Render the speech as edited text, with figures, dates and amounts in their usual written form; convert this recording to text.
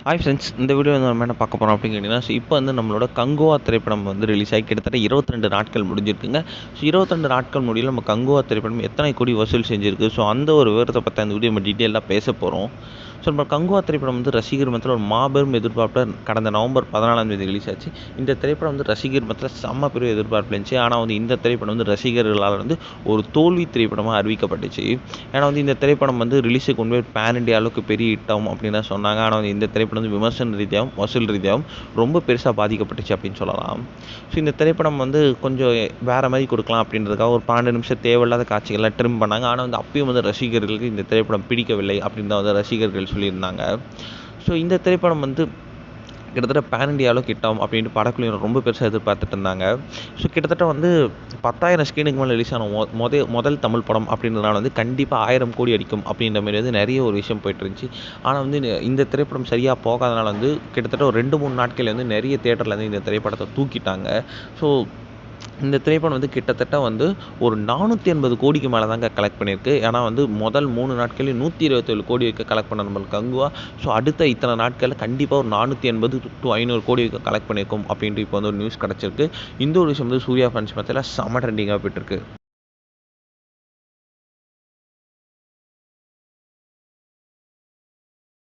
Hi friends, இந்த video வந்து நம்ம என்ன பார்க்க போகிறோம் அப்படின்னு கேட்டிங்கன்னா, இப்போ வந்து நம்மளோட கங்குவா திரைப்படம் வந்து ரிலீஸ் ஆகி கிட்டத்தட்ட 22 நாட்கள் முடிஞ்சிருக்குங்க. 22 நாட்கள் முடியல நம்ம கங்குவா திரைப்படம் எத்தனை கோடி வசூல் செஞ்சிருக்கு. அந்த ஒரு விவரத்தை பற்றி அந்த வீடியோ நம்ம டீட்டெயிலாக பேச போகிறோம். நம்ம கங்குவா திரைப்படம் வந்து ரசிகர் மத்தியில் ஒரு மாபெரும் எதிர்பார்ப்பில் கடந்த நவம்பர் 14ஆம் தேதி ரிலீஸ் ஆச்சு. இந்த திரைப்படம் வந்து ரசிகர் மத்தியில் செம்ம பெரிய எதிர்பார்ப்பு இருந்துச்சு. ஆனால் வந்து இந்த திரைப்படம் வந்து ரசிகர்களால் வந்து ஒரு தோல்வி திரைப்படமாக அறிவிக்கப்பட்டுச்சு. ஏன்னா வந்து இந்த திரைப்படம் வந்து ரிலீஸுக்கு கொண்டு போய் பேன் இண்டியா அளவுக்கு பெரிய ஹிட்டாகும் அப்படின்னு தான் சொன்னாங்க. ஆனால் வந்து இந்த திரைப்படம் வந்து விமர்சன ரீதியாகவும் வசூல் ரீதியாகவும் ரொம்ப பெருசாக பாதிக்கப்பட்டுச்சு அப்படின்னு சொல்லலாம். இந்த திரைப்படம் வந்து கொஞ்சம் வேறு மாதிரி கொடுக்கலாம் அப்படின்றதுக்காக ஒரு 12 நிமிஷம் தேவையில்லாத காட்சிகள்லாம் ட்ரிம் பண்ணாங்க. ஆனால் வந்து அப்பயும் வந்து ரசிகர்களுக்கு இந்த திரைப்படம் பிடிக்கவில்லை அப்படின்னு தான் வந்து ரசிகர்கள் சொல்லியிருந்தாங்க. இந்த திரைப்படம் வந்து கிட்டத்தட்ட பேன் இண்டியா அளவுக்கு ஹிட் ஆகும் அப்படின்ட்டு படக்குழுவினர் ரொம்ப பெருசாக எதிர்பார்த்துட்டு இருந்தாங்க. கிட்டத்தட்ட வந்து 10,000 ஸ்க்ரீனுக்கு மேலே ரிலீஸ் ஆன முதல் தமிழ் படம் அப்படின்றதுனால வந்து கண்டிப்பாக 1000 கோடி அடிக்கும் அப்படின்ற மாதிரி வந்து நிறைய ஒரு விஷயம் போயிட்டு இருந்துச்சு. ஆனால் வந்து இந்த திரைப்படம் சரியாக போகாதனால வந்து கிட்டத்தட்ட ஒரு 2-3 நாட்கள் வந்து நிறைய தேட்டரில் வந்து இந்த திரைப்படத்தை தூக்கிட்டாங்க. இந்த திரைப்படம் வந்து கிட்டத்தட்ட வந்து ஒரு 480 கோடிக்கு மேலே தாங்க கலெக்ட் பண்ணியிருக்கு. ஏன்னா வந்து முதல் 3 நாட்கள்லேயும் 127 கோடி வரைக்கும் கலெக்ட் பண்ண நம்மளுக்கு கங்குவா. அடுத்த இத்தனை நாட்களில் கண்டிப்பாக ஒரு 480 to 500 கோடி வரைக்கும் கலெக்ட் பண்ணியிருக்கும் அப்படின்ட்டு இப்போ வந்து ஒரு நியூஸ் கிடச்சிருக்கு. இந்த ஒரு விஷயம் வந்து சூர்யா ஃபேன்ஸ் மத்தியில் செம ட்ரெண்டிங்காக போயிட்டுருக்கு.